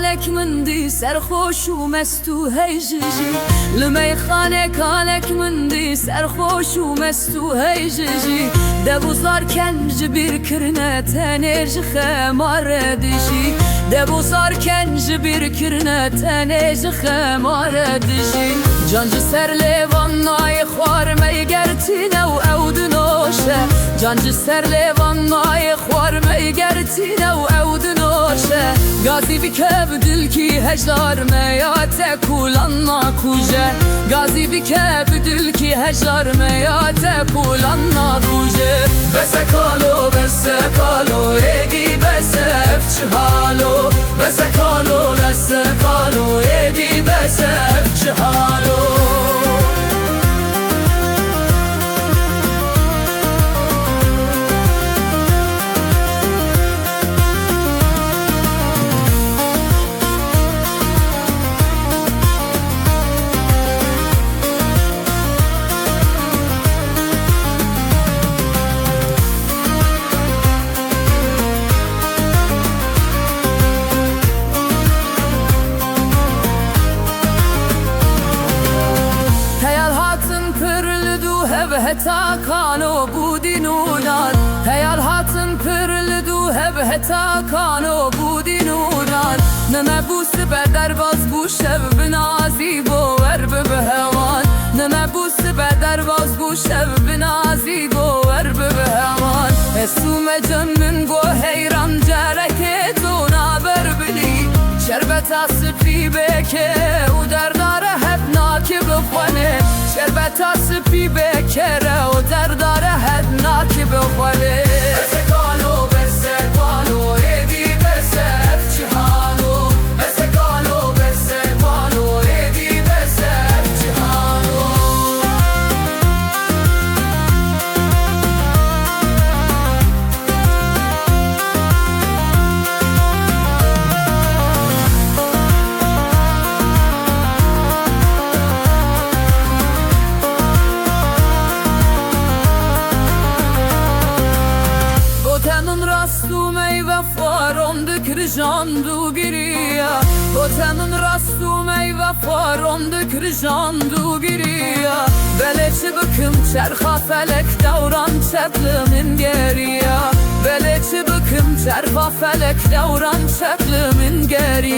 کالک من دی سرخوش و مست و هیججی لمیخانه کالک من دی سرخوش و مست و هیججی دبوزار کنج بیر کرنه تنج خمار دشی دبوزار کنج بیر کرنه تنج خمار دشی جانج سر لیوان نای خوار میگرتینه و اودنوشه جانج سر لیوان نای خوار میگرتینه و اودنوشه گازی بکب دل کی هجار میات کولان ناکوجه گازی بکب دل کی هجار میات کولان ناکوجه بسه کالو ایدی بسه افچ حالو بسه کالو ایدی بسه افچ حالو هتا کانو بودی نونان هیال هاتن پرلدو هتا کانو بودی نونان نمه بوس به در باز بوشه بنازی باور به هوان نمه بوس به در باز بوشه بنازی باور به هوان اسوم جن من گو حیران جرک تو نابر بلی شربت اسفی بکه و درداره هب ناکی بخونه شربت اسفی بکره و درداره هب ناکی بخونه بسه کالو ایدی بسه افچی حالو بسه کالو ایدی بسه افچی حالو Kırjandu giriya Botanın rastu meyve farondu kırjandu giriya Beleçi bıkım çerha felek davran çeplimin geriya Beleçi bıkım çerha felek davran çeplimin geriya